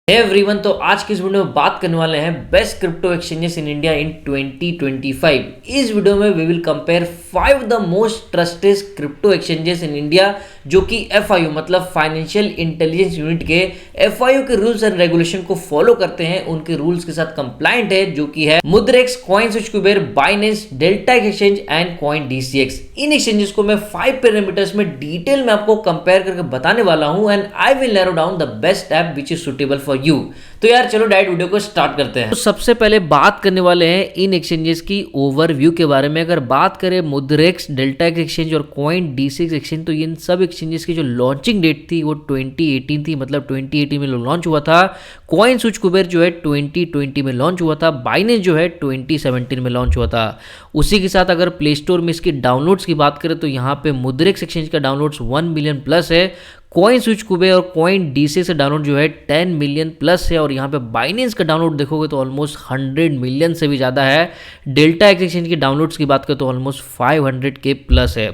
Everyone, तो आज की इस वीडियो में बात करने वाले हैं best crypto exchanges in India in 2025। इस वीडियो में we will compare 5 the most trusted crypto exchanges in India जो कि FIU मतलब फाइनेंशियल इंटेलिजेंस यूनिट के FIU के रूल्स एंड रेगुलेशन को फॉलो करते हैं, उनके रूल्स के साथ कंप्लायंट है, जो कि है Mudrex, CoinSwitch, Kuber, Binance, Delta exchange and coin DCX। इन एक्सचेंजेस को मैं 5 पैरामीटर्स में डिटेल में आपको कंपेयर करके बताने वाला हूं and I will narrow down the best app which is suitable for you. तो यार चलो डायरेक्ट वीडियो को स्टार्ट करते हैं। तो सबसे पहले बात करने वाले हैं इन एक्सचेंजेस की ओवरव्यू के बारे में। अगर बात करें मुद्रेक्स, डेल्टा एक्सचेंज और कॉइन DCX एक्सचेंज, तो इन सब एक्सचेंजेस की जो लॉन्चिंग डेट थी वो 2018 थी, मतलब 2018 में लॉन्च हुआ था। कॉइनस्विच, कुबेर जो है 2020 में लॉन्च हुआ था। बाइनेंस जो है 2017 में लॉन्च हुआ था। उसी के साथ अगर प्ले स्टोर में इसकी डाउनलोड्स की बात करें तो यहाँ पे मुद्रेक्स एक्सचेंज का डाउनलोड्स 1 मिलियन प्लस है। कॉइनस्विच, कुबेर और कॉइन DCX से डाउनलोड जो है 10 मिलियन प्लस है। और यहाँ पे बाइनेंस का डाउनलोड देखोगे तो ऑलमोस्ट 100 मिलियन से भी ज़्यादा है। डेल्टा एक्सचेंज की डाउनलोड्स की बात करें तो ऑलमोस्ट 500K प्लस है।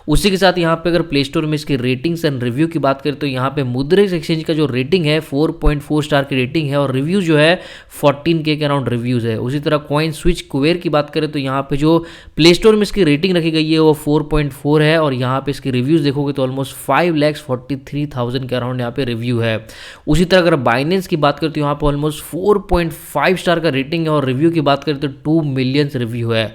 उसी के साथ यहाँ पे अगर प्ले स्टोर में इसकी रेटिंग्स एंड रिव्यू की बात करें तो यहाँ पे मुद्रेक्स एक्सचेंज का जो रेटिंग है 4.4 स्टार की रेटिंग है और रिव्यू जो है 14K के अराउंड रिव्यूज़ है। उसी तरह कॉइनस्विच, कुबेर की बात करें तो यहाँ पे जो प्ले स्टोर में इसकी रेटिंग रखी गई है वो 4.4 है और यहाँ पे इसकी रिव्यूज़ देखोगे तो ऑलमोस्ट 5,43,000 के अराउंड यहाँ पे रिव्यू है। उसी तरह अगर बाइनेंस की बात करें तो यहाँ पे ऑलमोस्ट 4.5 स्टार का रेटिंग है और रिव्यू की बात करें तो 2 मिलियन रिव्यू है।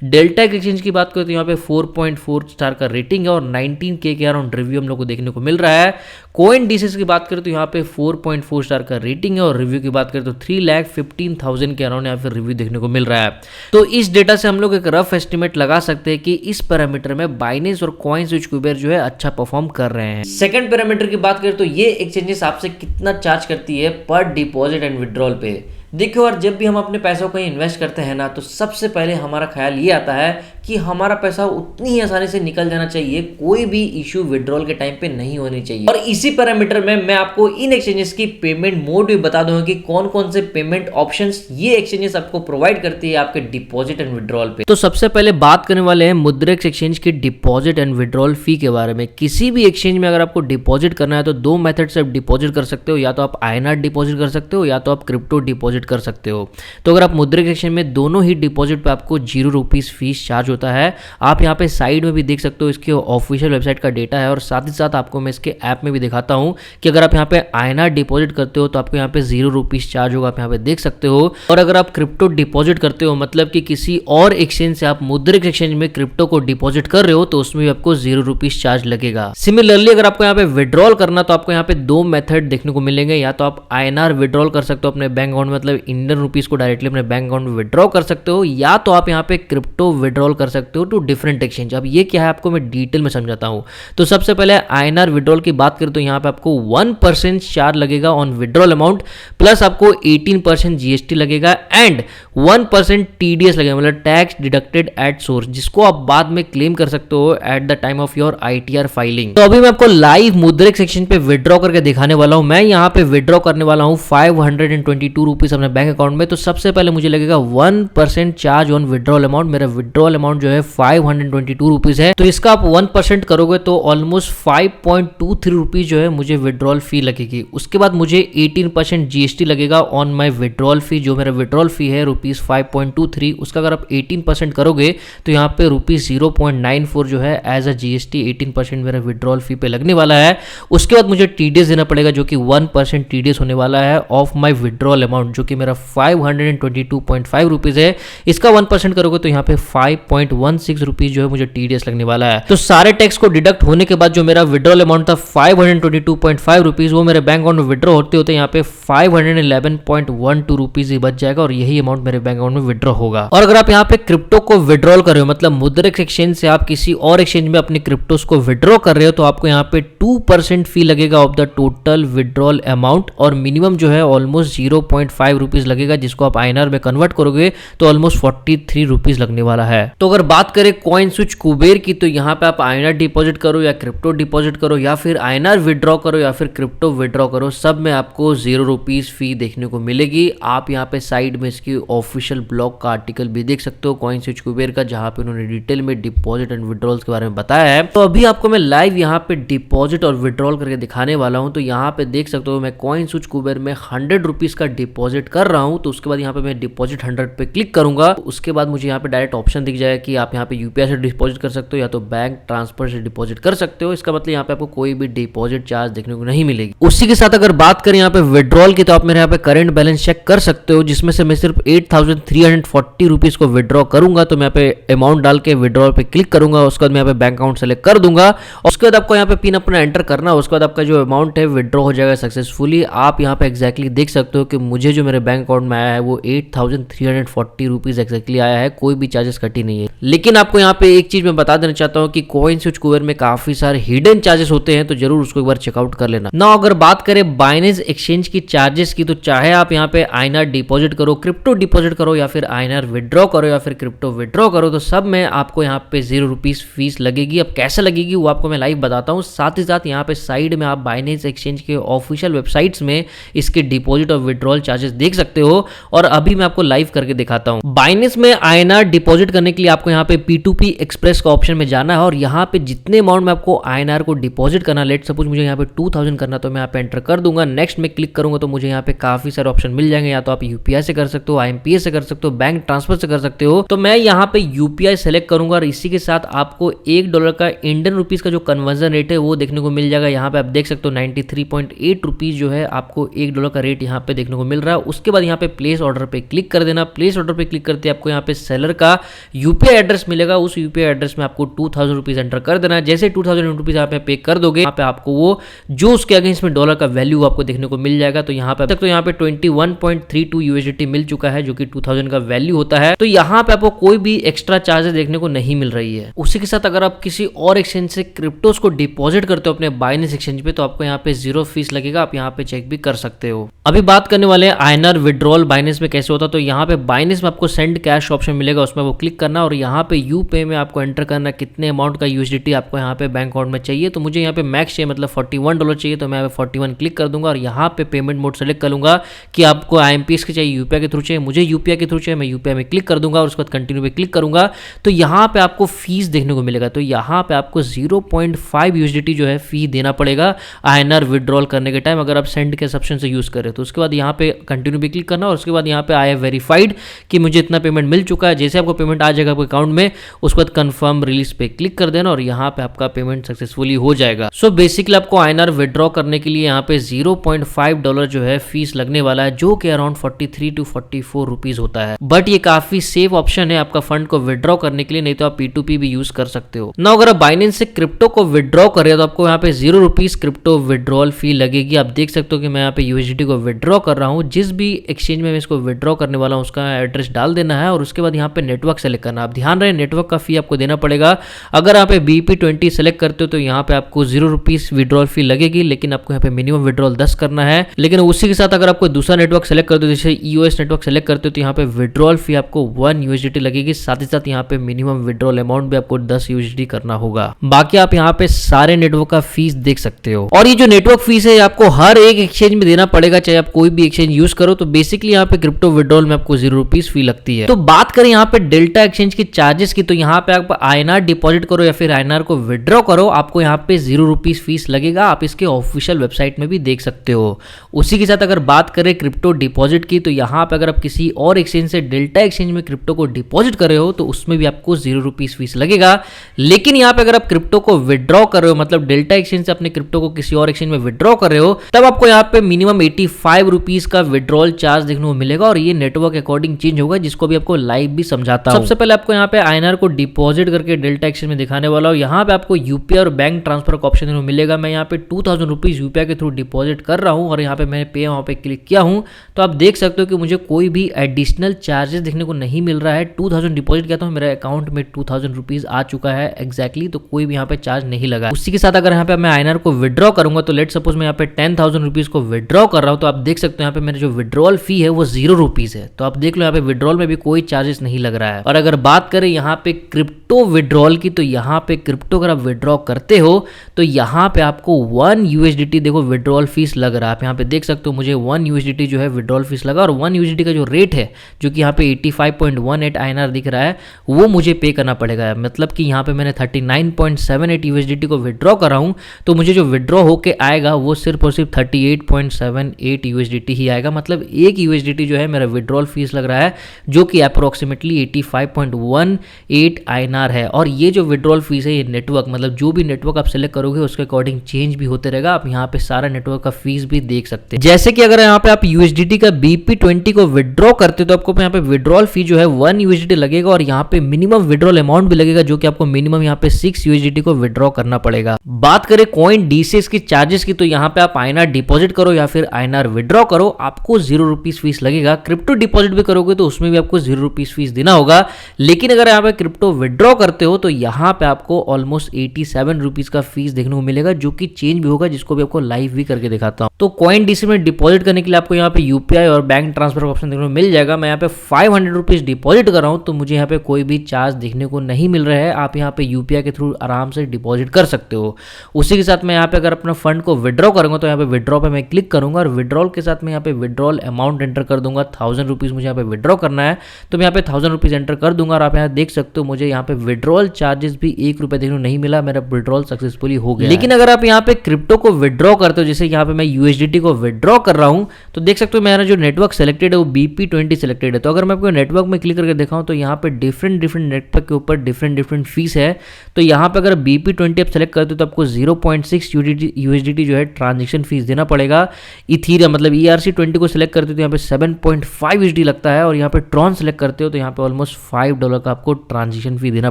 डेल्टा एक्सचेंज की बात करें तो यहाँ पे 4.4 स्टार का रेटिंग है और 19K के अराउंड रिव्यू हम लोग को देखने को मिल रहा है। कॉइन DCX की बात करें तो यहाँ पे 4.4 स्टार का रेटिंग है और रिव्यू की बात करें तो 3,15,000 के अराउंड यहाँ पे रिव्यू देखने को मिल रहा है। तो इस डेटा से हम लोग एक रफ एस्टिमेट लगा सकते हैं कि इस पैरामीटर में बाइनेंस और कॉइनस्विच, कुबेर जो है अच्छा परफॉर्म कर रहे हैं। सेकंड पैरामीटर की बात करें तो ये एक्सचेंजेस आपसे कितना चार्ज करती है पर डिपॉजिट एंड विड्रॉल पे। देखो यार, जब भी हम अपने पैसों को कहीं इन्वेस्ट करते हैं ना, तो सबसे पहले हमारा ख्याल ये आता है कि हमारा पैसा उतनी ही आसानी से निकल जाना चाहिए, कोई भी इशू विड्रॉल के टाइम पे नहीं होनी चाहिए। और इसी पैरामीटर में मैं आपको इन एक्सचेंजेस की पेमेंट मोड भी बता दूंगा कि कौन कौन से पेमेंट ऑप्शंस ये एक्सचेंजेस आपको प्रोवाइड करती है आपके डिपॉजिट एंड विड्रॉल पे। तो सबसे पहले बात करने वाले हैं मुद्रेक्स एक्सचेंज की डिपॉजिट एंड विड्रॉल फी के बारे में। किसी भी एक्सचेंज में अगर आपको डिपॉजिट करना है तो 2 मेथड से आप डिपॉजिट कर सकते हो, या तो आप INR डिपॉजिट कर सकते हो या तो आप क्रिप्टो डिपॉजिट कर सकते हो। तो अगर आप मुद्रेक्स एक्सचेंज में दोनों ही डिपॉजिट पे आपको 0 रुपीज फीस चार्ज होता है। आप यहाँ पे साइड में भी देख सकते हो, इसके ऑफिशियल वेबसाइट का डेटा है और साथ ही साथ आपको मैं इसके ऐप में भी दिखाता हूँ कि अगर आप यहाँ पे INR डिपॉजिट करते हो तो आपको यहाँ पे 0 रुपीज चार्ज होगा, आप यहाँ पे देख सकते हो। और अगर आप क्रिप्टो डिपॉजिट करते हो, मतलब कि किसी और एक्सचेंज से आप मुद्रेक्स एक्सचेंज में क्रिप्टो को डिपॉजिट कर रहे हो, तो उसमें भी आपको 0 रुपीज चार्ज लगेगा। सिमिलरली अगर आपको यहाँ पे विड्रॉल करना तो आपको यहाँ पे 2 मेथड देखने को मिलेंगे। या तो आप INR विड्रॉल कर सकते हो अपने बैंक अकाउंट में, मतलब इंडियन रुपीज को डायरेक्टली अपने बैंक अकाउंट में विड्रॉ कर सकते हो, या तो आप यहाँ पे क्रिप्टो विड्रॉल कर सकते हो टू डिफरेंट एक्सचेंज। अब ये क्या है आपको मैं डिटेल में समझाता हूँ। तो सबसे पहले INR विड्रॉल की बात करें तो यहाँ पे आपको 1% चार्ज लगेगा ऑन विड्रॉल अमाउंट, प्लस आपको 18% GST लगेगा एंड 1% TDS लगेगा, मतलब टैक्स डिडक्टेड एट सोर्स, जिसको आप बाद में क्लेम कर सकते हो at the time of your ITR filing. तो अभी मैं आपको लाइव मुद्रेक्स एक्सचेंज पे विड्रॉ करके दिखाने वाला हूँ। मैं यहाँ पे विड्रॉ करने वाला हूँ 522 रुपीज अपने बैंक अकाउंट में। तो सबसे पहले मुझे लगेगा 1% चार्ज ऑन विड्रॉल अमाउंट। मेरा विड्रॉल अमाउंट जो है 522 रुपीज है, तो इसका आप 1% करोगे तो ऑलमोस्ट 5.23 रुपीज जो है मुझे विड्रॉल फी लगेगी। उसके बाद मुझे 18% GST लगेगा ऑन माई विड्रॉल फी। जो मेरा विड्रॉल फी है ₹5.23, उसका अगर आप 18% करोगे तो यहाँ पे ₹0.94 जो है एज अ GST 18% मेरा विड्रॉल फी पे लगने वाला है। उसके बाद मुझे TDS देना पड़ेगा, जो कि 1% TDS होने वाला है ऑफ माई विड्रॉल अमाउंट, जो कि मेरा 522.5 रुपीज है। इसका 1% करोगे तो यहाँ पे 5.16 रुपीज जो है मुझे TDS लगने वाला है। तो सारे टैक्स को डिडक्ट होने के बाद जो मेरा विड्रॉल अमाउंट था 522.5 रुपीज, वो मेरे बैंक अकाउंट में विड्रॉ होते होते यहाँ पे 511.12 रुपीज ही बच जाएगा और यही अमाउंट मेरे बैंक अकाउंट में विड्रॉ होगा। और अगर आप यहाँ पे क्रिप्टो को विड्रॉल कर रहे हो, मतलब मुद्रेक्स एक्सचेंज से आप किसी और एक्सचेंज में अपने क्रिप्टोस को विड्रॉ कर रहे हो, तो आपको यहाँ पे 2% फी लगेगा of the total withdrawal amount और मिनिमम जो है ऑलमोस्ट 0.5 5 रुपीज लगेगा, जिसको आप INR में कन्वर्ट करोगे तो ऑलमोस्ट 43 रुपीज लगने वाला है। तो अगर बात करें कॉइन स्विच कुबेर की, तो यहाँ पे आप INR डिपॉजिट करो या क्रिप्टो डिपॉजिट करो या फिर INR विड्रॉ करो या फिर क्रिप्टो विड्रॉ करो, सब में आपको 0 रुपीज फी देखने को मिलेगी। आप यहाँ पे साइड में इसकी ऑफिशियल ब्लॉग का आर्टिकल भी देख सकते हो कॉइन स्विच कुबेर का, जहाँ पे उन्होंने डिटेल में डिपॉजिट एंड विड्रॉल्स के बारे में बताया है। तो अभी आपको मैं लाइव यहाँ पे डिपॉजिट और विड्रॉल करके दिखाने वाला हूँ। तो यहाँ पे देख सकते हो मैं कॉइन स्विच कुबेर में 100 रुपीज का डिपॉजिट कर रहा हूँ। तो उसके बाद यहाँ पे मैं डिपॉजिट 100 पे क्लिक करूंगा। उसके बाद मुझे यहाँ पे डायरेक्ट ऑप्शन दिख जाएगा कि आप यहाँ पे यूपीआई से डिपॉजिट कर सकते हो या तो बैंक ट्रांसफर से डिपॉजिट कर सकते हो। इसका मतलब यहाँ पे आपको कोई भी डिपॉजिट चार्ज देखने को नहीं मिलेगी। उसी के साथ अगर बात करें यहाँ पे विड्रॉल की, तो आप मेरे यहाँ पे करंट बैलेंस चेक कर सकते हो, जिसमें से मैं सिर्फ 8,340 रुपीज को विड्रॉ करूंगा। तो मैं यहाँ पे अमाउंट डाल के विड्रॉल पे क्लिक करूंगा। उसके बाद मैं यहाँ पे बैंक अकाउंट सेलेक्ट कर दूंगा। उसके बाद आपको यहाँ पे पिन अपना एंटर करना है। उसके बाद आपका जो अमाउंट है विड्रॉ हो जाएगा सक्सेसफुली। आप यहाँ पे एक्जैक्टली देख सकते हो कि मुझे जो मेरे बैंक अकाउंट में आया है वो 8,340 रुपीज एक्जैक्टली आया है, कोई भी चार्जेस कटी नहीं है। लेकिन आपको यहाँ पे एक चीज मैं बता देना चाहता हूँ कि कॉइन स्विच कुबेर में काफी सारे हिडन चार्जेस होते हैं, तो जरूर उसको एक बार चेकआउट कर लेना। ना अगर बात करें बाइनेंस एक्सचेंज की चार्जेस की, तो चाहे आप यहाँ पे INR डिपॉजिट करो, क्रिप्टो डिपॉजिट करो या फिर INR विड्रॉ करो या फिर क्रिप्टो विड्रॉ करो, तो सब में आपको यहाँ पे 0 रुपीज फीस लगेगी। अब कैसे लगेगी वो आपको मैं लाइव बताता हूँ। साथ ही साथ यहाँ पे साइड में आप बाइनेंस एक्सचेंज के ऑफिशियल वेबसाइट्स में इसके डिपॉजिट और विड्रॉल चार्जेस देख सकते हो। और अभी मैं आपको लाइव करके दिखाता हूँ। बाइनेंस में INR डिपॉजिट करने के लिए आपको यहाँ पे P2P एक्सप्रेस का ऑप्शन में जाना है और यहाँ पे जितने अमाउंट में आपको INR को डिपॉजिट करना, लेट सपोज मुझे यहाँ पे 2000 करना, तो मैं यहाँ पे एंटर कर दूंगा। नेक्स्ट में क्लिक करूंगा तो मुझे यहाँ पे काफी सारे ऑप्शन मिल जाएंगे। या तो आप UPI से कर सकते हो, IMPS से कर सकते हो, बैंक ट्रांसफर से कर सकते हो। तो मैं यहाँ पे UPI सेलेक्ट करूंगा और इसी के साथ आपको $1 का इंडियन रुपीज का जो कन्वर्जन रेट है वो देखने को मिल जाएगा। यहाँ पे आप देख सकते हो 93.8 रुपीज जो है आपको $1 का रेट यहाँ पे देखने को मिल रहा है। उसके बाद यहाँ पे प्लेस ऑर्डर पे क्लिक कर देना। प्लेस ऑर्डर पे क्लिक करते आपको यहाँ पे सेलर का UPI एड्रेस मिलेगा। उस UPI एड्रेस में आपको 2000 रुपीज एंटर कर देना है। जैसे 2000 रुपीज यहाँ पे पे कर दोगे, यहाँ पे आपको वो जो उसके अगेंस्ट में डॉलर का वैल्यू आपको देखने को मिल जाएगा। तो यहाँ पे यहाँ पे 21.32 USDT मिल चुका है, जो कि 2000 का वैल्यू होता है। तो यहाँ पे आपको कोई भी एक्स्ट्रा चार्जेस देखने को नहीं मिल रही है। उसी के साथ अगर आप किसी और एक्सचेंज से क्रिप्टोस को डिपॉजिट करते हो अपने बाइनेंस एक्सचेंज पे, तो आपको यहाँ पे 0 फीस लगेगा। आप यहाँ पे चेक भी कर सकते हो। अभी बात करने वाले हैं INR विड्रॉल बाइनेंस में कैसे होता है। तो यहाँ पे बाइनेंस में आपको सेंड कैश ऑप्शन मिलेगा, उसमें वो क्लिक करना और यहाँ पे यूपे में आपको एंटर करना कितने अमाउंट का USDT आपको यहाँ पे बैंक अकाउंट में चाहिए। तो मुझे यहाँ पे मैक्स चाहिए, मतलब $41 चाहिए। तो मैं यहाँ पे 41 क्लिक कर दूंगा और यहाँ पे पेमेंट मोड सेलेक्ट कर लूंगा कि आपको IMPS के चाहिए, UPI के थ्रू चाहिए। मुझे UPI के थ्रू चाहिए, मैं UPI में क्लिक कर दूंगा और उसके बाद कंटिन्यू पे क्लिक करूंगा। तो यहाँ पे आपको फीस देखने को मिलेगा। तो यहाँ पे आपको 0.5 USDT जो है फी देना पड़ेगा INR विड्रॉल करने के टाइम, अगर आप सेंड के ऑप्शन से यूज करें। तो उसके बाद यहाँ पे कंटिन्यू पे क्लिक करना और उसके बाद यहाँ पे आई हैव वेरीफाइड कि मुझे इतना पेमेंट मिल चुका है। जैसे आपको पेमेंट आ जाएगा आपके अकाउंट में, उसके बाद कंफर्म रिलीज पे क्लिक कर देना और यहाँ पे आपका पेमेंट सक्सेसफुली हो जाएगा। सो बेसिकली आपको INR विड्रॉ करने के लिए यहाँ पे $0.5 जो है फीस लगने वाला है, जो कि अराउंड 43 to 44 रुपीज होता है। बट ये काफी सेफ ऑप्शन है आपका फंड को विड्रॉ करने के लिए, नहीं तो आप P2P भी यूज कर सकते हो ना। अगर आप बाइनेंस से क्रिप्टो को विड्रॉ कर रहे हो तो आपको यहाँ पे 0 रुपीज क्रिप्टो विड्रॉल फी लगेगी। आप देख सकते हो कि मैं यहाँ पे USDT को विड्रॉ कर रहा हूँ। जिस भी एक्सचेंज में मैं इसको विड्रॉ करने वाला हूँ उसका एड्रेस डाल देना है और उसके बाद यहाँ पे नेटवर्क सेलेक्ट करना। आप ध्यान रहे नेटवर्क का फी आपको देना पड़ेगा। अगर यहाँ पे BP20 सेलेक्ट करते हो तो यहाँ पे आपको 0 रुपीज विड्रॉल फी लगेगी, लेकिन आपको यहाँ पे मिनिमम विड्रॉल 10 करना है। लेकिन उसी के साथ अगर आपको दूसरा नेटवर्क सेलेक्ट करते हो, जैसे EOS नेटवर्क सेलेक्ट करते हो, तो यहाँ पे विड्रॉल फी आपको 1 USDT लगेगी। साथ ही साथ यहाँ पे मिनिमम विड्रॉल अमाउंट भी आपको 10 USDT करना होगा। बाकी आप यहाँ पे सारे नेटवर्क का फीस देख सकते हो। और ये जो नेटवर्क फीस है आपको हर एक एक्सचेंज में देना पड़ेगा, चाहे आप कोई भी एक्सचेंज यूज करो। तो बेसिकली यहाँ पे क्रिप्टो विड्रॉल में आपको 0 रुपीज फी लगती है। तो बात करें यहाँ पे डेल्टा एक्सचेंज की चार्जेस की, तो यहाँ पे आप INR डिपॉजिट करो या फिर INR को विड्रॉ करो, आपको यहाँ पे 0 रुपीज फीस लगेगा। आप इसके ऑफिशियल वेबसाइट में भी देख सकते हो। उसी के साथ अगर बात करें क्रिप्टो डिपॉजिट की, तो यहाँ पे अगर आप किसी और एक्सचेंज से डेल्टा एक्सचेंज में क्रिप्टो को डिपॉजिट कर रहे हो तो उसमें भी आपको 0 रुपीज फीस लगेगा। लेकिन यहाँ पे अगर आप क्रिप्टो को विड्रॉ कर रहे हो, मतलब डेल्टा एक्सचेंज से अपने क्रिप्टो को किसी और एक्सचेंज में विड्रॉ कर रहे हो, तब आपको यहाँ पे मिनिमम 85 रुपीज का विड्रॉल चार्ज देखने को मिलेगा और ये नेटवर्क अकॉर्डिंग चेंज होगा, जिसको भी आपको लाइव भी समझाता हूं। सबसे पहले आपको यहाँ पे INR को डिपॉजिट करके डेल्टा एक्सचेंज में दिखाने वाला हूं। यहाँ पे आपको UPI और बैंक ट्रांसफर का ऑप्शन मिलेगा। मैं यहाँ पे 2000 रुपीज UPI के थ्रू डिपॉजिट कर रहा हूँ और यहाँ पे मैंने पे वहाँ पे क्लिक किया हूँ। तो आप देख सकते हो कि मुझे कोई भी एडिशनल चार्जेस देखने को नहीं मिल रहा है। 2000 डिपॉजिट किया तो मेरे अकाउंट में 2000 रुपीज आ चुका है एग्जैक्टली, तो कोई भी यहाँ पे चार्ज नहीं लगा। उसी के साथ अगर यहाँ पे मैं INR को विड्रॉ करूंगा, तो लेट सपोज मैं यहाँ पे 10,000 रुपीज को विड्रॉ कर रहा हूँ, तो आप देख सकते हो यहाँ पे मेरे जो विड्रॉल फी है वो 0 रुपीज़ है। तो आप देख लो यहाँ पे विड्रॉल में भी कोई चार्जेस नहीं लग रहा है। और अगर बात करें यहाँ पे क्रिप्टो विड्रॉल की, तो यहाँ पे क्रिप्टो अगर आप विड्रॉ करते हो तो यहाँ पे आपको 1 USDT देखो विड्रॉल फीस लग रहा है। आप यहाँ पे देख सकते हो मुझे 1 USDT जो है विड्रॉल फीस लगा, और 1 USDT का जो रेट है जो कि यहाँ पे 85.18 INR दिख रहा है वो मुझे पे करना पड़ेगा। मतलब कि यहाँ पे मैंने 39.78 USDT को विड्रॉ कर रहा हूँ, तो मुझे जो विड्रॉ होके आएगा वो सिर्फ और सिर्फ 38.78 USDT ही आएगा। मतलब 1 USDT जो है मेरा विड्रॉल फीस लग रहा है, जो कि अप्रोक्सीमेटली 85.18 INR है। और ये जो विड्रॉल फीस है ये नेटवर्क, मतलब जो भी नेटवर्क आप सेलेक्ट करोगे उसके अकॉर्डिंग चेंज भी होते रहेगा। आप यहाँ पे सारा नेटवर्क का फीस भी देख सकते हैं। जैसे कि अगर यहाँ पे आप USDT का BP20 को विड्रॉ करते हो तो आपको यहाँ पे विड्रॉल फी जो है 1 USDT लगेगा, और यहाँ पे मिनिमम विड्रॉल अमाउंट भी लगेगा जो कि आपको मिनिमम यहाँ पे 6 USDT को विड्रॉ करना पड़ेगा। बात करें कॉइन D6 की चार्जेस की, तो यहाँ पे आप INR डिपॉजिट करो या फिर INR विड्रॉ करो, आपको 0 रुपीज फीस लगेगा। क्रिप्टो डिपॉजिट भी करोगे तो उसमें भी आपको 0 रुपीज फीस देना होगा। लेकिन अगर यहाँ पे क्रिप्टो विड्रॉ करते हो तो यहाँ पे आपको ऑलमोस्ट 87 रुपीज का फीस देखने को मिलेगा, जो कि चेंज भी होगा, जिसको भी आपको लाइव भी करके दिखाता हूँ। तो कॉइन D6 में डिपॉजिट करने के लिए आपको यहाँ पे UPI और बैंक ट्रांसफर का ऑप्शन देखने को मिल जाएगा। मैं यहाँ पे 500 रुपीज डिपॉजिट कर रहा हूँ, तो मुझे यहाँ पे कोई भी चार्ज देखने को नहीं मिल रहा है। आप यहाँ पे UPI के थ्रू आराम से डिपॉजिट कर सकते हो। उसी के साथ मैं यहाँ पे अगर अपना फंड को विड्रॉ करूंगा तो यहाँ पे विड्रॉ पे मैं क्लिक करूंगा, और विड्रॉल के साथ मैं यहाँ पे विड्रॉल अमाउंट एंटर कर दूंगा। 1000 रुपीज मुझे यहाँ पे विड्रॉ करना है, तो मैं यहाँ पे 1000 रुपीज एंटर कर दूंगा। और आप यहाँ देख सकते हो मुझे यहाँ पे विड्रॉल चार्जेस भी 1 रुपये देखने को नहीं मिला, मेरा विड्रॉल सक्सेसफुली हो गया। लेकिन अगर आप यहाँ पे क्रिप्टो को विड्रॉ करते हो, जैसे यहाँ पे मैं USDT को विड्रॉ कर रहा हूँ, तो देख सकते हो मेरा जो नेटवर्क सेलेक्टेड है वो BP20 सेलेक्टेड है। तो अगर मैं आपको नेटवर्क में क्लिक करके दिखाऊं तो यहाँ पे डिफरेंट नेटवर्क के ऊपर डिफरेंट फीस है। तो यहाँ पे अगर BP20 आप सेलेक्ट करते हो तो आपको 0.6 USDT जो है ट्रांजेक्शन फीस देना पड़ेगा। इथीरियम मतलब ERC20 को सिलेक्ट करते हो तो यहाँ पे 7.5 USD लगता है, और यहाँ पे ट्रॉन सेलेक्ट करते हो तो यहाँ पे ऑलमोस्ट $5 का आपको ट्रांजेक्शन फी देना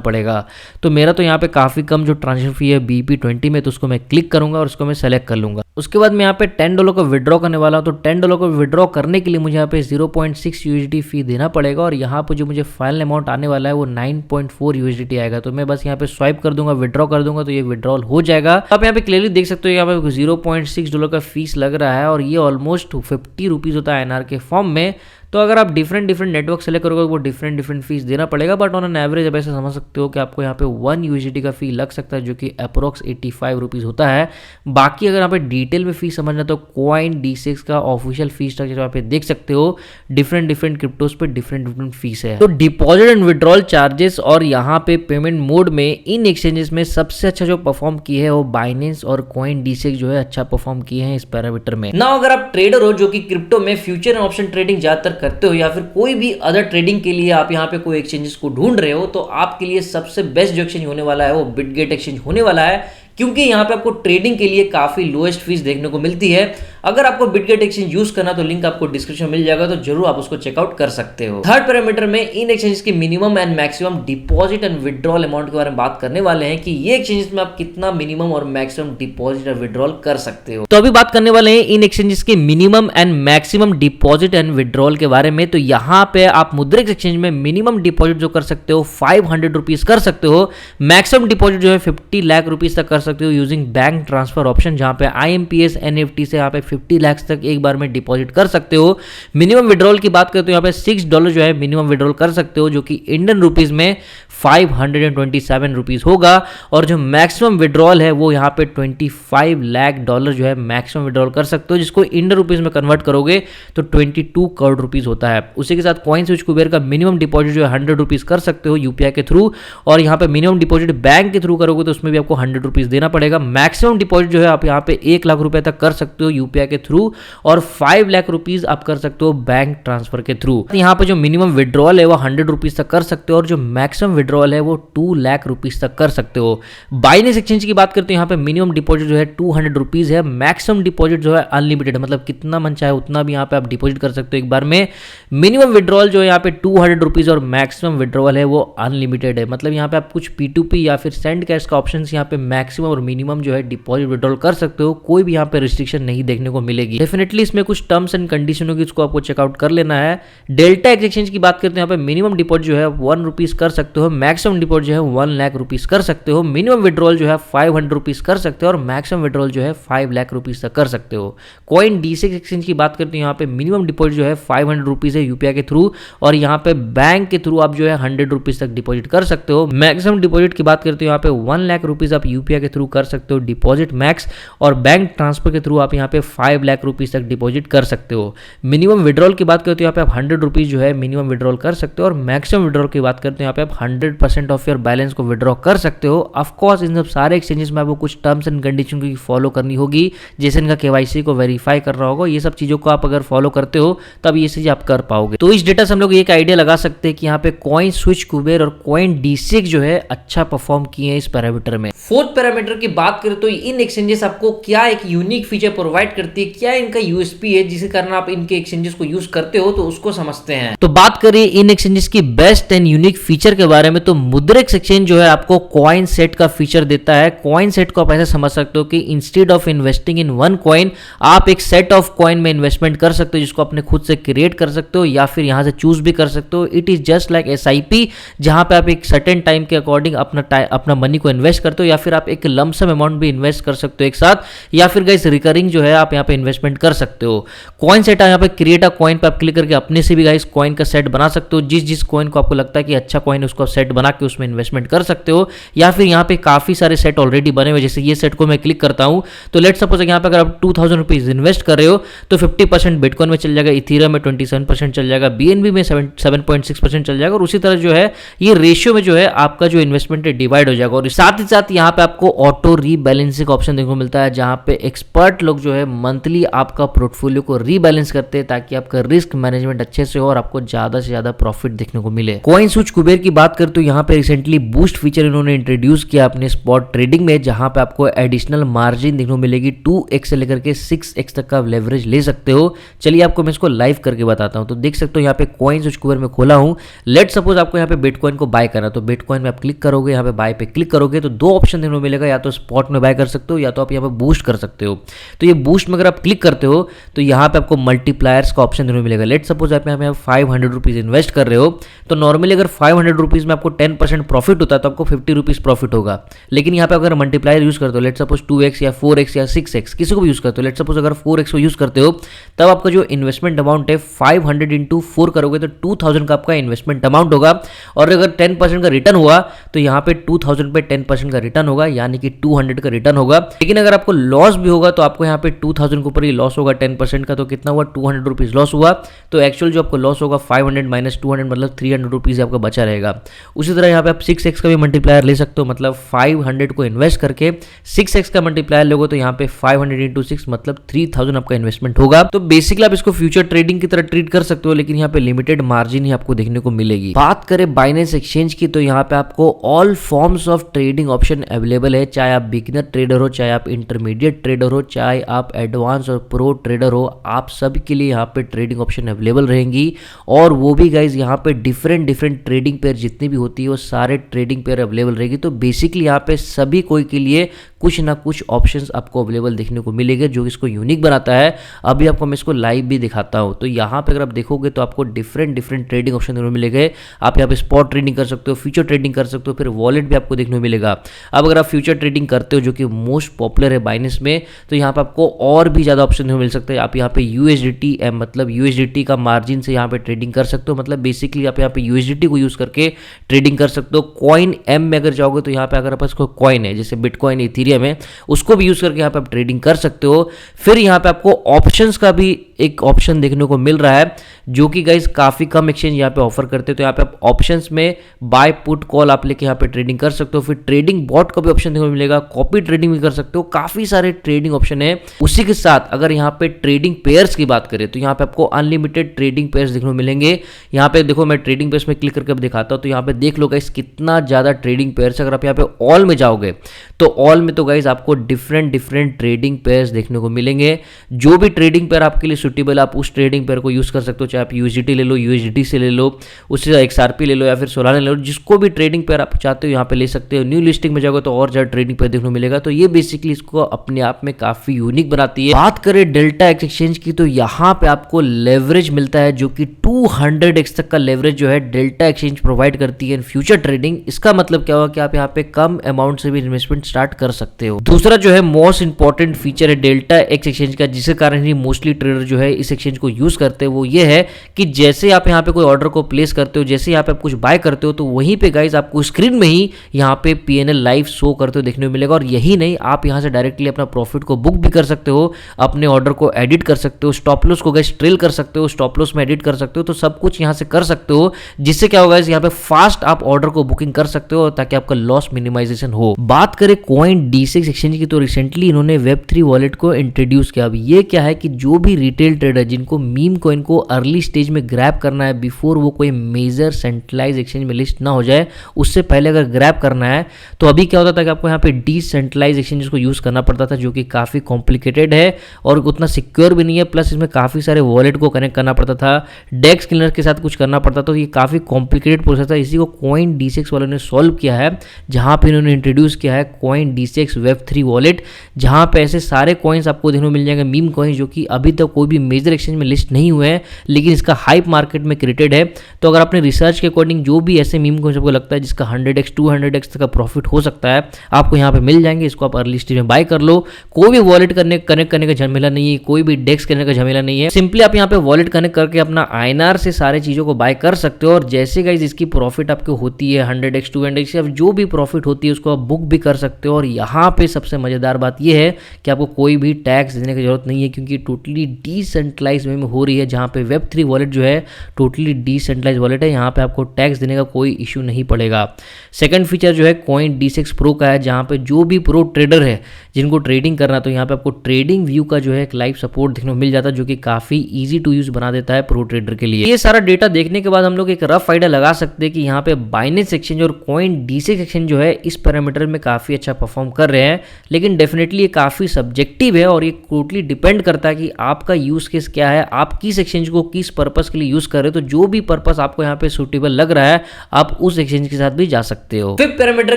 पड़ेगा। तो मेरा तो यहाँ पे काफ़ी कम जो ट्रांजेक्शन फी है BP20 में, तो उसको मैं क्लिक करूंगा और उसको मैं सेलेक्ट कर लूंगा। उसके बाद मैं यहाँ पे $10 को विड्रॉ करने वाला हूँ। तो $10 को विड्रॉ करने के लिए मुझे यहाँ पे 0.6 USD फी देना पड़ेगा, और यहाँ पे जो मुझे फाइनल अमाउंट आने वाला है वो 9.4 USDT आएगा। तो मैं बस यहाँ पे स्वाइप कर दूंगा, विड्रॉ कर दूंगा, तो ये विड्रॉल हो जाएगा। आप यहाँ पे क्लियरली देख सकते हो यहाँ पे $0.6 का फीस लग रहा है, और ये ऑलमोस्ट 50 रुपीज़ होता है INR के फॉर्म में। तो अगर आप डिफरेंट नेटवर्क सेलेक्ट करोगे वो डिफरेंट फीस देना पड़ेगा, बट ऑन एन एवरेज अब ऐसे समझ सकते हो कि आपको यहाँ पे 1 USDT का फी लग सकता है, जो कि अप्रोक्स 85 रुपीज़ होता है। बाकी अगर यहाँ पे डिटेल में फीस समझना तो कॉइन D6 का ऑफिशियल फीस स्ट्रक्चर यहाँ पे देख सकते हो, डिफरेंट क्रिप्टोज पे डिफरेंट फीस है। तो डिपॉजिट एंड विड्रॉल चार्जेस और यहाँ पे पेमेंट मोड में इन एक्सचेंजेस में सबसे अच्छा जो परफॉर्म किए है वो बाइनेंस और कॉइन D6 जो है अच्छा परफॉर्म किए हैं इस पैरामीटर में। ना अगर आप ट्रेडर हो जो कि क्रिप्टो में फ्यूचर एंड ऑप्शन ट्रेडिंग ज्यादातर करते हो, या फिर कोई भी अदर ट्रेडिंग के लिए आप यहाँ पे कोई एक्सचेंजेस को ढूंढ रहे हो, तो आपके लिए सबसे बेस्ट जो एक्सचेंज होने वाला है वो बिटगेट एक्सचेंज होने वाला है, क्योंकि यहाँ पे आपको ट्रेडिंग के लिए काफी लोएस्ट फीस देखने को मिलती है। अगर आपको बिटगेट एक्सचेंज यूज करना तो लिंक आपको डिस्क्रिप्शन में मिल जाएगा, तो जरूर आप उसको चेकआउट कर सकते हो। थर्ड पैरामीटर में इन एक्सचेंजेस की minimum and maximum deposit and withdrawal amount के बारे में बात करने वाले हैं कि ये एक्सचेंजेस में आप कितना मिनिमम और मैक्सिमम डिपॉजिट और विड्रॉल कर सकते हो। तो अभी बात करने वाले हैं इन एक्सचेंजेस के minimum and maximum deposit and withdrawal के बारे में। तो यहाँ पे आप मुद्रिक एक्सचेंज में मिनिमम डिपॉजिट जो कर सकते हो 500 रुपीज कर सकते हो, मैक्सिमम डिपॉजिट जो है 50 लाख रुपीज तक कर सकते हो यूजिंग बैंक ट्रांसफर ऑप्शन, जहां पे IMPS NEFT से यहाँ पे 50 लाख तक एक बार में डिपॉजिट कर सकते हो। मिनिमम विड्रॉल की बात करते हो यहाँ पे $6 जो है मिनिमम विड्रॉल कर सकते हो, जो कि इंडियन रुपीज में 527 रुपीज होगा। और जो मैक्सिमम विड्रॉल है वो यहाँ पे $25 लाख जो है मैक्सिमम विड्रॉल कर सकते हो, जिसको इंडियन रुपीज में कन्वर्ट करोगे तो 22 करोड़ रुपीज होता है। उसी के साथ कॉइन स्विच कुबेर का मिनिमम डिपॉजिट जो है 100 रुपीज कर सकते हो UPI के थ्रू, और यहाँ पे मिनिमम डिपॉजिट बैंक के थ्रू करोगे तो उसमें भी आपको 100 रुपीज देना पड़ेगा। मैक्सिमम डिपॉजिट जो है आप यहाँ पे 1 लाख रुपए तक कर सकते हो UPI के थ्रू, और 5 लाख रुपीज आप कर सकते हो बैंक ट्रांसफर के थ्रू। यहाँ पे जो मिनिमम विड्रॉल है वो 100 रुपीज तक कर सकते हो, और जो मैक्सिमम विड्रॉल है वो 2 लाख रुपीज तक कर सकते हो। बाइनेंस एक्सचेंज की बात करते हैं, यहाँ पे मिनिमम डिपॉजिट जो है 200 रुपीज है, मैक्सिमम डिपॉजिट जो है अनलिमिटेड है, मतलब कितना मन चाहे उतना भी यहाँ पे आप डिपॉजिट कर सकते हो एक बार में। मिनिमम विड्रॉल जो है यहाँ पे 200 रुपीज और मैक्सिमम विड्रॉल है वो अनलिमिटेड है, मतलब यहाँ पे आप कुछ P2P या फिर सेंड कैश का ऑप्शन यहाँ पे मैक्सिमम और मिनिमम जो है डिपॉजिट विड्रॉल कर सकते हो, कोई भी यहाँ पे रिस्ट्रिक्शन नहीं देखने को मिलेगी। डेफिनेटली इसमें कुछ टर्म्स एंड कंडीशन होगी, इसको आपको चेकआउट कर लेना है। डेल्टा एक्सचेंज की बात करते हैं, यहाँ पे मिनिमम डिपॉजिट जो है 1 रुपीज कर सकते हो, मैक्सिमम डिपॉजिट जो है 1 लाख रुपीज कर सकते हो, मिनिमम विड्रॉल जो है 500 रुपीज कर सकते हो और मैक्सिमम विड्रॉल जो है 5 लाख रुपीज तक कर सकते हो। कॉइन D6 एक्सचेंज की बात करते हैं, यहाँ पे मिनिमम डिपॉजिट जो है 500 रुपीज है यूपीआई के थ्रू और यहाँ पे बैंक के थ्रू आप जो है 100 रुपीज तक डिपॉजिट कर सकते हो। मैक्सिमम डिपॉजिट की बात करते हो, यहाँ पे 1 लाख रुपीज आप यूपीआई के थ्रू कर सकते हो डिपॉजिट मैक्स, और बैंक ट्रांसफर के थ्रू आप यहाँ पे 5 लाख रुपीज तक डिपॉजिट कर सकते हो। मिनिमम विड्रॉल की बात करते हो, यहाँ पे आप 100 रुपीज जो है मिनिमम विड्रॉल कर सकते हो और मैक्सिमम विड्रॉल की बात करते हैं, यहाँ पे आप 100% ऑफ योर बैलेंस को विड्रॉ कर सकते हो। ऑफकोर्स इन सब सारे एक्सचेंजेस में आपको कुछ टर्म्स एंड कंडीशन की फॉलो करनी होगी, जैसे इनका केवाईसी को वेरीफाई करना होगा। ये सब चीज़ों को आप अगर फॉलो करते हो तब ये चीज़ आप कर पाओगे। तो इस डेटा से हम लोग एक आइडिया लगा सकते हैं कि यहाँ पे कॉइन स्विच कुबेर और कॉइन D6 जो है अच्छा परफॉर्म किए हैं इस पैरामीटर में। फोर्थ पैरामीटर की बात करें तो इन एक्सचेंजेस आपको क्या एक यूनिक फीचर प्रोवाइड करती है, क्या इनका यूएसपी है जिसके कारण आप इनके एक्सचेंजेस को यूज करते हो, तो उसको समझते हैं। तो बात करें इन एक्सचेंजेस की बेस्ट एंड यूनिक फीचर के बारे में, तो मुद्रेक्स एक्सचेंज जो है आपको कॉइन सेट का फीचर देता है। कॉइन सेट को आप ऐसे समझ सकते हो कि instead of investing in one coin आप एक सेट ऑफ कॉइन में इन्वेस्टमेंट कर सकते हो, जिसको अपने खुद से क्रिएट कर सकते हो या फिर यहां से चूज भी कर सकते हो। It is just like SIP, जहां पे आप एक सर्टेन टाइम के अकॉर्डिंग अपना मनी को इन्वेस्ट करते हो, या फिर आप एक लमसम अमाउंट भी इन्वेस्ट कर सकते हो एक साथ, या फिर गाइस रिकरिंग जो है आप यहाँ पे इन्वेस्टमेंट कर सकते हो। कॉइन सेट यहाँ पे क्रिएट अ कॉइन पे आप क्लिक करके अपने से भी गाइस कॉइन का सेट बना सकते हो। जिस कॉइन को आपको लगता है कि अच्छा कॉइन है उसको सेट बना के उसमें इन्वेस्टमेंट कर सकते हो, या फिर यहाँ पे काफी सारे सेट ऑलरेडी बने हुए, जैसे ये सेट को मैं क्लिक करता हूँ तो लेट सपोज यहाँ पे अगर आप 2000 रुपीज इन्वेस्ट कर रहे हो तो 50% बिटकॉइन में चल जाएगा, इथेरियम में 27% चल जाएगा, BNB में 7.6% चल जाएगा, और उसी तरह जो है ये रेशियो में जो है आपका जो इन्वेस्टमेंट है डिवाइड हो जाएगा। और साथ ही साथ यहाँ पे आपको ऑटो रीबैलेंसिंग ऑप्शन देखने को मिलता है, जहाँ पे एक्सपर्ट लोग जो है मंथली आपका पोर्टफोलियो को रीबैलेंस करते हैं ताकि आपका रिस्क मैनेजमेंट अच्छे से हो और आपको ज्यादा से ज्यादा प्रॉफिट देखने को मिले। कॉइन स्विच कुबेर की बात करते हो, यहाँ पे रिसेंटली बूस्ट फीचर इन्होंने इंट्रोड्यूस किया अपने स्पॉट ट्रेडिंग में, जहां पे आपको एडिशनल मार्जिन देखने को मिलेगी। 2x से लेकर के 6x तक का लेवरेज ले सकते हो। चलिए आपको मैं इसको लाइव करके बताता हूं। तो देख सकते हो यहाँ पे कॉइन स्विच कुबेर में खोला हूं। लेट सपोज आपको यहाँ पे बिटकॉइन को बाय करना, तो बिटकॉइन में आप क्लिक करोगे, यहाँ पे बाय पे क्लिक करोगे तो दो ऑप्शन देखने को मिलेगा, या तो स्पॉट में बाय कर सकते हो या तो आप यहाँ पे बूस्ट कर सकते हो। तो ये बूस्ट में अगर आप क्लिक करते हो तो यहाँ पे आपको मल्टीप्लायर्स का ऑप्शन देखने को मिलेगा। लेट सपोज आप यहाँ पे 500 रुपीज इन्वेस्ट कर रहे हो, तो नॉर्मली अगर 500 रुपीज में आपको 10% प्रॉफिट होता है तो आपको 50 रुपीज प्रॉफिट होगा। लेकिन यहाँ पे अगर मल्टीप्लायर यूज करते हो, लेट सपोज 2x या 4x या 6x किसी को भी यूज करते हो, लेट सपोज अगर 4x को यूज करते हो तब आपका जो इन्वेस्टमेंट अमाउंट है 500 इंटू 4 करोगे तो 2000 का आपका इन्वेस्टमेंट अमाउंट होगा। और अगर 10% का रिटर्न हुआ तो यहाँ पे 2000 पे 10% का रिटर्न होगा, यानी कि 200 का रिटर्न होगा। लेकिन अगर आपको लॉस भी होगा तो आपको यहाँ पे 2000 के ऊपर ही लॉस होगा 10% का, तो कितना हुआ 200 रुपीज लॉस हुआ। तो एक्चुअल जो आपको लॉस होगा 500 माइनस 200 मतलब 300 रुपीज आपका बचा रहेगा। उसी तरह यहाँ पे आप 6x का भी मल्टीप्लायर ले सकते हो, मतलब 500 को इन्वेस्ट करके 6x का मल्टीप्लायर लोगे तो यहाँ पे 500 इंटू 6 मतलब 3000 आपका इन्वेस्टमेंट होगा। तो बेसिकली आप इसको फ्यूचर ट्रेडिंग की तरह ट्रीट कर सकते हो, लेकिन यहाँ पे लिमिटेड मार्जिन ही आपको देखने को मिलेगी। बात करें बाइनेंस एक्सचेंज की, तो यहाँ पे आपको all forms of trading option available है, चाहे आप बिगिनर ट्रेडर हो, चाहे आप इंटरमीडिएट ट्रेडर हो, चाहे आप एडवांस और प्रो ट्रेडर हो, आप सब के लिए यहाँ पे ट्रेडिंग ऑप्शन अवेलेबल रहेंगी। और वो भी गाइज यहाँ पे डिफरेंट ट्रेडिंग पेयर जितनी भी होती है वो सारे ट्रेडिंग पेयर अवेलेबल रहेगी। तो बेसिकली यहाँ पे सभी कोई के लिए कुछ ना कुछ ऑप्शंस आपको अवेलेबल देखने को मिलेंगे, जो इसको यूनिक बनाता है। अभी आपको मैं इसको लाइव भी दिखाता हूँ। तो यहाँ पे अगर आप देखोगे तो आपको डिफरेंट ट्रेडिंग ऑप्शन देखने को मिलेंगे। आप यहाँ पे स्पॉट ट्रेडिंग कर सकते हो, फ्यूचर ट्रेडिंग कर सकते हो, फिर वॉलेट भी आपको देखने को मिलेगा। अब अगर आप फ्यूचर ट्रेडिंग करते हो जो कि मोस्ट पॉपुलर है बाइनेंस में, तो यहाँ पे आपको और भी ज़्यादा ऑप्शन मिल सकते हैं। आप यहाँ पे USDT मतलब USDT का मार्जिन से यहाँ पे ट्रेडिंग कर सकते हो, मतलब बेसिकली आप यहाँ पे USDT को यूज करके ट्रेडिंग कर सकते हो। कॉइन M में अगर जाओगे तो यहाँ पे अगर आपको कॉइन है जैसे बिटकॉइन इथेरियम है, उसको भी यूज करके यहाँ पे आप ट्रेडिंग कर सकते हो। फिर यहाँ पे आपको ऑप्शंस का भी एक ऑप्शन देखने को मिल रहा है, जो कि गाइस काफी कम एक्सचेंज यहाँ पे ऑफर करते हैं। तो यहाँ पे आप ऑप्शंस में बाय पुट कॉल आप लेके यहाँ पे ट्रेडिंग कर सकते हो। फिर ट्रेडिंग बॉट का भी ऑप्शन देखने को मिलेगा, कॉपी ट्रेडिंग भी कर सकते हो, काफी सारे ट्रेडिंग ऑप्शन है। उसी के साथ अगर यहाँ पे ट्रेडिंग पेयर्स की बात करें तो यहाँ पे आपको अनलिमिटेड ट्रेडिंग पेयर्स देखने को मिलेंगे। यहाँ पे देखो मैं ट्रेडिंग पेयर्स में क्लिक करके दिखाता हूँ, तो यहाँ पे देख लो गाइस कितना ज्यादा ट्रेडिंग पेयर्स। अगर आप यहाँ पे ऑल में जाओगे तो ऑल में तो तो गाइज आपको डिफरेंट डिफरेंट ट्रेडिंग पेयर्स देखने को मिलेंगे। जो भी ट्रेडिंग पेयर आपके लिए सुटेबल है आप उस ट्रेडिंग पेयर को यूज़ कर सकते हो, चाहे आप यूएसडीटी ले लो, यूएसडी से ले लो, उससे XRP ले लो या फिर सोलाना ले लो, जिसको भी ट्रेडिंग पेयर आप चाहते हो यहाँ पे ले सकते हो। न्यू लिस्टिंग में जाओगे तो और ज़्यादा ट्रेडिंग पेयर देखने को मिलेगा, तो ये बेसिकली इसको अपने आप में काफ़ी यूनिक बनाती है। बात करें डेल्टा एक्सचेंज की तो यहाँ पे आपको लेवरेज मिलता है जो कि 200x तक का लेवरेज जो है डेल्टा एक्सचेंज प्रोवाइड करती है इन फ्यूचर ट्रेडिंग। इसका मतलब क्या होगा कि आप यहाँ पे कम अमाउंट से भी इन्वेस्टमेंट स्टार्ट कर सकते हो। दूसरा जो है मोस्ट इंपॉर्टेंट फीचर है डेल्टा एक्सचेंज का, जिसके कारण ही मोस्टली ट्रेडर जो है इस एक्सचेंज को यूज करते हैं, वो ये है कि जैसे आप यहाँ पे कोई ऑर्डर को प्लेस करते हो, जैसे यहाँ पे आप कुछ बाय करते हो, तो वहीं पे गाइज आपको स्क्रीन में ही यहाँ पे PNL लाइव शो करते हो देखने को मिलेगा। और यही नहीं, आप यहाँ से डायरेक्टली अपना प्रॉफिट को बुक भी कर सकते हो, अपने ऑर्डर को एडिट कर सकते हो, स्टॉप लॉस को गाइज ट्रेल कर सकते हो, स्टॉप लॉस में एडिट कर सकते हो, तो सब कुछ यहाँ से कर सकते हो, जिससे क्या होगा यहाँ पे फास्ट आप ऑर्डर को बुकिंग कर सकते हो ताकि आपका लॉस मिनिमाइजेशन हो। बात करें CoinDCX एक्सचेंज की तो रिसेंटली इन्होंने Web3 वॉलेट को इंट्रोड्यूस किया। अब ये क्या है कि जो भी रिटेल ट्रेडर जिनको मीम कॉइन को अर्ली स्टेज में ग्रैब करना है, बिफोर वो कोई मेजर सेंट्रलाइज एक्सचेंज में लिस्ट ना हो जाए, उससे पहले अगर ग्रैब करना है तो अभी क्या होता था कि आपको यहाँ पे डिसेंट्रलाइज एक्सचेंज को यूज करना पड़ता था, जो कि काफी कॉम्प्लिकेटेड है और उतना सिक्योर भी नहीं है, प्लस इसमें काफी सारे वॉलेट को कनेक्ट करना पड़ता था, डेक्स क्लीनर के साथ कुछ करना पड़ता था, तो ये काफी कॉम्प्लिकेटेड प्रोसेस था। इसी को CoinDCX वालों ने सॉल्व किया है, जहां पे इन्होंने इंट्रोड्यूस किया है CoinDCX Web3 वॉलेट, जहां पे ऐसे सारे कॉइन्स आपको देखने को मिल जाएंगे, मीम कॉइन जो कि अभी तक कोई भी मेजर एक्सचेंज में लिस्ट नहीं हुए हैं, लेकिन इसका हाइप मार्केट में क्रिएटेड है। तो अगर अपने रिसर्च के अकॉर्डिंग जो भी ऐसे मीम कॉइन्स आपको लगता है जिसका 100x 200x तक का प्रॉफिट हो सकता है, आपको यहाँ पे मिल जाएंगे। इसको आप अर्ली स्टेज में बाय कर लो, कोई भी वॉलेट कनेक्ट करने का झमेला नहीं है, कोई भी डेक्स करने का झमेला नहीं है, सिंपली आप यहाँ पे वॉलेट कनेक्ट करके अपना INR से सारे चीजों को बाय कर सकते हो। और जैसे गाइज इसकी प्रॉफिट आपको होती है 100x 200x या जो भी प्रॉफिट होती है उसको आप बुक भी कर सकते हो। और यहाँ पे सबसे मजेदार बात यह है कि आपको कोई भी टैक्स देने की जरूरत नहीं है, क्योंकि टोटली डिसेंट्रलाइज वे में हो रही है, जहाँ पे Web3 वॉलेट जो है टोटली डिसेंट्रलाइज वॉलेट है, यहाँ पे आपको टैक्स देने का कोई इशू नहीं पड़ेगा। सेकंड फीचर जो है CoinDCX Pro का है, जहाँ पे जो भी प्रो ट्रेडर है जिनको ट्रेडिंग करना, तो यहाँ पे आपको ट्रेडिंग व्यू का जो है एक लाइव सपोर्ट देखने को मिल जाता है, जो कि काफी इजी टू यूज बना देता है प्रो ट्रेडर के लिए। ये सारा डेटा देखने के बाद हम लोग एक रफ आइडिया लगा सकते हैं कि यहाँ पे बाइनेंस एक्सचेंज और CoinDCX एक्सचेंज जो है इस पैरामीटर में काफी अच्छा परफॉर्म कर रहे हैं, लेकिन डेफिनेटली ये काफी सब्जेक्टिव है और ये टोटली डिपेंड करता है कि आपका यूज केस क्या है, आप किस एक्सचेंज को किस पर्पस के लिए यूज कर रहे हो। तो जो भी पर्पस आपको यहाँ पे सुटेबल लग रहा है, आप उस एक्सचेंज के साथ भी जा सकते हो। फिफ्थ पैरामीटर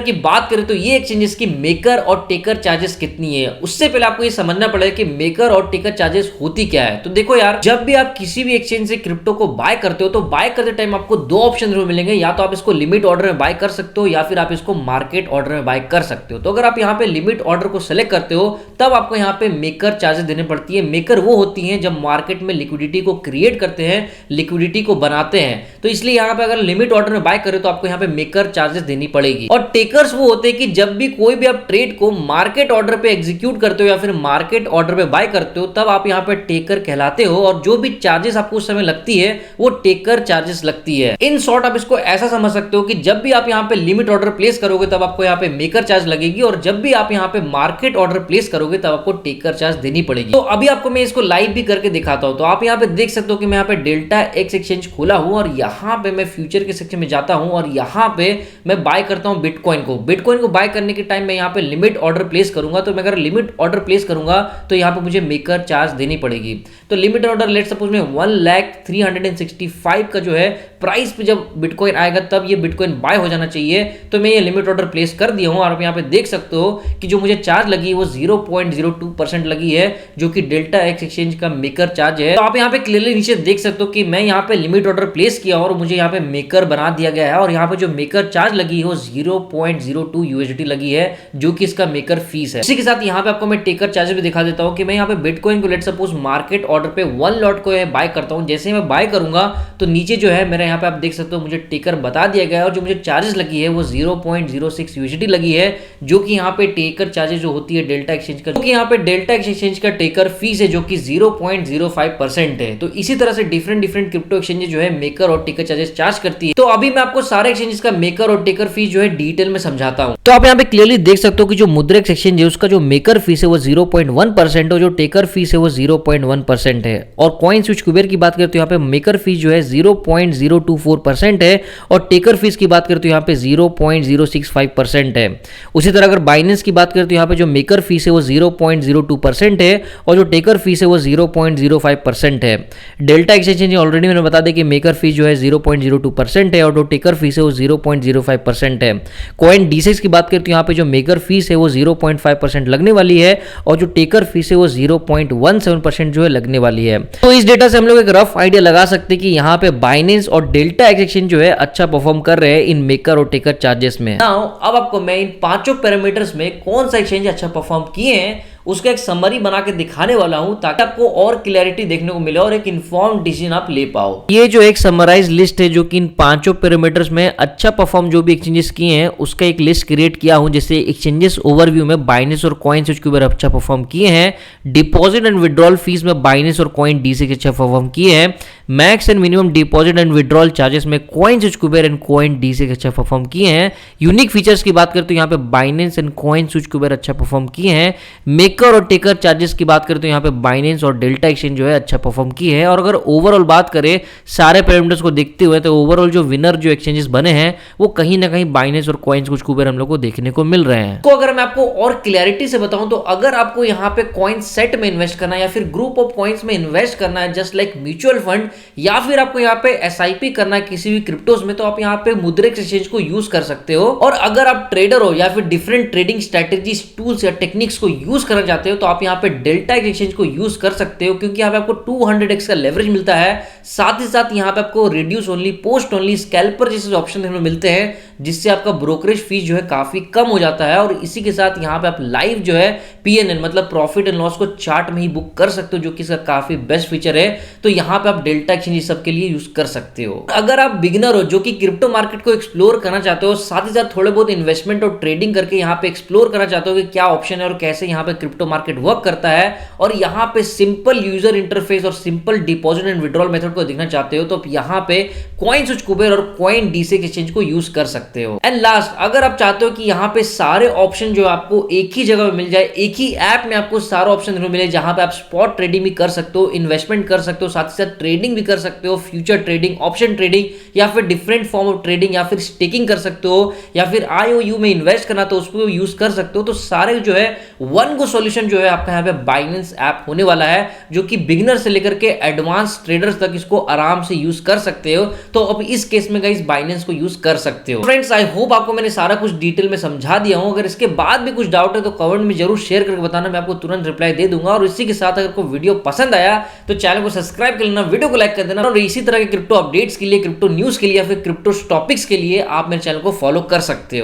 की बात करें तो ये एक्सचेंजेस की मेकर और टेकर चार्जेस कितनी है। उससे पहले आपको ये समझना पड़ेगा कि मेकर और टेकर चार्जेस होती क्या है। तो देखो यार, जब भी आप किसी भी एक्सचेंज से क्रिप्टो को बाय करते हो तो बाय करते टाइम आपको दो ऑप्शन मिलेंगे, या तो आप इसको लिमिट ऑर्डर में बाय कर सकते हो या फिर आप इसको मार्केट ऑर्डर में बाय कर सकते हो। तो अगर आप यहाँ पे लिमिट ऑर्डर को सेलेक्ट करते हो तब आपको यहाँ पे मेकर चार्जेस देने पड़ती है। मेकर वो होती हैं जब मार्केट में लिक्विडिटी को क्रिएट करते हैं, लिक्विडिटी को बनाते हैं, तो इसलिए यहाँ पे अगर लिमिट ऑर्डर में बाय करे तो आपको यहाँ पे मेकर चार्जेस देनी पड़ेगी। और टेकर्स वो होते हैं कि जब भी कोई भी आप ट्रेड को मार्केट ऑर्डर पे एग्जीक्यूट करते हो या फिर मार्केट ऑर्डर पे बाय करते हो, तब आप यहाँ पे टेकर कहलाते हो और जो भी चार्जेस आपको उस समय लगती है वो टेकर चार्जेस लगती है। इन शॉर्ट आप इसको ऐसा समझ सकते हो कि जब भी आप यहाँ पे लिमिट ऑर्डर प्लेस करोगे तब आपको यहाँ पे मेकर चार्ज लगेगी, और जब भी आप यहाँ पे मार्केट ऑर्डर प्लेस करोगे तब आपको टेकर चार्ज देनी पड़ेगी। तो अभी आपको मैं इसको लाइव भी करके दिखाता हूं। तो आप यहाँ पे देख सकते हो कि मैं यहाँ पे डेल्टा एक्स एक्सचेंज खोला हूं और यहाँ पे मैं फ्यूचर के सेक्शन में जाता हूं और यहाँ पे मैं बाय करता हूं बिटकॉइन को। बिटकॉइन को बाय करने के टाइम मैं यहाँ पे लिमिट ऑर्डर प्लेस करूंगा, तो मैं अगर लिमिट ऑर्डर प्लेस करूंगा तो यहाँ पे मुझे मेकर चार्ज देनी पड़ेगी। तो लिमिट ऑर्डर लेट सपोज में 1,365 का जो है प्राइस पे जब बिटकॉइन आएगा तब ये बिटकॉइन बाय हो जाना चाहिए। तो मैं ये लिमिट ऑर्डर प्लेस कर दिया हूं और आप यहाँ पे देख सकते हो कि जो मुझे चार्ज लगी वो 0.02% लगी है, जो कि डेल्टा एक्स एक्सचेंज का मेकर चार्ज है। तो आप यहाँ पे क्लियरली नीचे देख सकते हो कि मैं यहाँ पे लिमिट ऑर्डर प्लेस किया और मुझे यहाँ पे मेकर बना दिया गया है, और यहाँ पे जो मेकर चार्ज लगी है वो 0.02 USD लगी है, जो कि इसका मेकर फीस है। इसी के साथ यहाँ पे आपको मैं टेकर चार्जेस भी दिखा देता हूँ कि मैं यहाँ पे बिटकॉइन को लेट सपोज मार्केट ऑर्डर पे 1 लॉट को बाय करता हूँ। जैसे मैं बाय करूंगा तो नीचे जो है मेरा यहाँ पे आप देख सकते हो मुझे टेकर बता दिया गया है, और जो मुझे चार्जेस लगी है वो 0.06 USD लगी है, जो कि यहाँ पे टेकर चार्जेस जो होती है डेल्टा एक्सचेंज का, क्योंकि यहाँ पे डेल्टा एक्सचेंज का टेकर फीस है जो कि 0.05% है। तो इसी तरह से डिफरेंट क्रिप्टो एक्सचेंज जो है मेकर और टेकर चार्जेस चार्ज करती है। तो अभी मैं आपको सारे एक्सचेंजेस का मेकर और टेकर फीस जो है डिटेल में समझाता हूं। तो आप यहाँ पे क्लियरली देख सकते हो कि जो मुद्रेक्स एक्सचेंज है उसका जो मेकर फीस है वो 0.1% और जो टेकर फीस है वो 0.1% है। और कॉइन स्विच कुबेर की बात करें तो यहाँ पे मेकर फीस जो है 0.024% है और टेकर फीस की बात करें तो यहाँ पे 0.065% है। उसी तरह अगर बाइनेंस बाइनेंस की बात करें तो यहाँ पे जो मेकर फीस है वो 0.02% है और जो टेकर फीस है वो 0.05% है। डेल्टा एक्सचेंज ऑलरेडी मैंने बता दिया कि मेकर फीस जो है 0.02% है और जो टेकर फीस है वो 0.05% है। कॉइन D6 की बात करें तो यहाँ पे जो मेकर फीस है वो 0.5% लगने वाली है और जो टेकर फीस है वो 0.17% जो है लगने वाली है। तो इस डेटा से हम लोग एक रफ आइडिया लगा सकते हैं कि यहाँ पे बाइनेंस और डेल्टा एक्सचेंज जो है अच्छा परफॉर्म कर रहे हैं इन मेकर और टेकर चार्जेस में। अब आपको मैं इन पांचों पैरामीटर्स में कौन सा एक्सचेंज अच्छा परफॉर्म किए हैं उसका एक समरी बना के दिखाने वाला हूं ताकि आपको और क्लैरिटी देखने को मिले और एक इन्फॉर्म्ड डिसीजन आप ले पाओ। ये जो एक समराइज लिस्ट है जो कि इन पांचों पैरामीटर्स में अच्छा परफॉर्म जो भी एक्सचेंजेस किए हैं उसका एक लिस्ट क्रिएट किया हूं। जैसे एक्सचेंजेस ओवरव्यू में बाइनेंस और कॉइन स्विच के ऊपर अच्छा परफॉर्म किए हैं, डिपॉजिट एंड विड्रॉल फीस में बाइनेंस और कॉइन D6 अच्छा परफॉर्म किए हैं, max and minimum deposit and withdrawal charges में coin switch Kuber and coin D6 अच्छा परफॉर्म किए हैं। यूनिक फीचर्स की बात करें तो यहाँ पे Binance and coin switch Kuber अच्छा परफॉर्म किए हैं। मेकर और टेकर चार्जेस की बात करें तो यहाँ पे बाइनेंस और डेल्टा एक्सचेंज जो है अच्छा परफॉर्म किए हैं। और अगर ओवरऑल बात करें सारे पैरामीटर्स को देखते हुए तो ओवरऑल जो विनर जो एक्सचेंजेस बने हैं वो कहीं ना कहीं बाइनेंस और कॉइन स्विच कुबेर हम लोग को देखने को मिल रहे हैं। तो अगर मैं आपको और क्लैरिटी से बताऊं तो अगर आपको यहाँ पे कॉइन सेट में इन्वेस्ट करना है या फिर ग्रुप ऑफ कॉइन्स में इन्वेस्ट करना है जस्ट लाइक म्यूचुअल फंड, या फिर आपको यहाँ पे SIP करना है किसी भी क्रिप्टोज में, तो आप यहाँ पे मुद्रिक्स एक्सचेंज को यूज कर सकते हो। और अगर आप ट्रेडर हो या फिर डिफरेंट ट्रेडिंग स्ट्रेटेजीज टूल्स या टेक्निक्स को यूज करना चाहते हो तो आप यहाँ पे डेल्टा एक्सचेंज को यूज कर सकते हो क्योंकि यहाँ पे आपको 200x का लेवरेज मिलता है। साथ ही साथ यहाँ पे आपको reduce only, post only, scalper जैसे ऑप्शन देखने को मिलते हैं जिससे आपका ब्रोकरेज फीस जो है काफी कम हो जाता है। और इसी के साथ यहाँ पे आप लाइव जो है PNL मतलब प्रॉफिट एंड लॉस को चार्ट में ही बुक कर सकते हो जो कि इसका काफी बेस्ट फीचर है। तो यहाँ पे आप डेल्टा एक्सचेंज सब के लिए यूज कर सकते हो। अगर आप बिगिनर हो जो कि क्रिप्टो मार्केट को एक्सप्लोर करना चाहते हो, साथ ही साथ थोड़े बहुत इन्वेस्टमेंट और ट्रेडिंग करके यहाँ पे एक्सप्लोर करना चाहते हो कि क्या ऑप्शन है और कैसे यहाँ पे क्रिप्टो मार्केट वर्क करता है, और यहाँ पे सिंपल यूजर इंटरफेस और simple deposit and withdrawal method को देखना चाहते हो तो आप यहाँ पे कॉइन स्विच कुबेर और कॉइन D6 एक्सचेंज को यूज कर सकते हो। एंड लास्ट, अगर आप चाहते हो कि यहाँ पे सारे ऑप्शन जो आपको एक ही जगह में मिल जाए, एक ही ऐप में आपको सारे ऑप्शन मिले जहां पे आप स्पॉट ट्रेडिंग भी कर सकते हो, इन्वेस्टमेंट कर सकते हो, साथ ही साथ ट्रेडिंग भी कर सकते हो, फ्यूचर ट्रेडिंग, ऑप्शन ट्रेडिंग या फिर डिफरेंट फॉर्म ऑफ ट्रेडिंग या फिर स्टेकिंग कर सकते हो या फिर IOU में इन्वेस्ट करना तो उसको यूज कर सकते हो। तो सारे जो है वन गो सॉल्यूशन जो है आपका यहाँ पे बाइनेंस ऐप होने वाला है जो कि बिगिनर से लेकर के एडवांस ट्रेडर्स तक इसको आराम से यूज कर सकते हो। तो अब इस केस में गाइस बाइनेंस को यूज कर सकते हो। फ्रेंड्स, आई होप आपको मैंने सारा कुछ डिटेल में समझा दिया हूं। अगर इसके बाद भी कुछ डाउट है तो कमेंट में जरूर शेयर करके बताना, मैं आपको तुरंत रिप्लाई दे दूंगा। और इसी के साथ अगर कोई वीडियो पसंद आया तो चैनल को सब्सक्राइब कर लेना, वीडियो को लाइक कर देना, और इसी तरह के क्रिप्टो अपडेट्स के लिए, क्रिप्टो न्यूज के लिए या फिर क्रिप्टो टॉपिक्स के लिए आप मेरे चैनल को फॉलो कर सकते हो।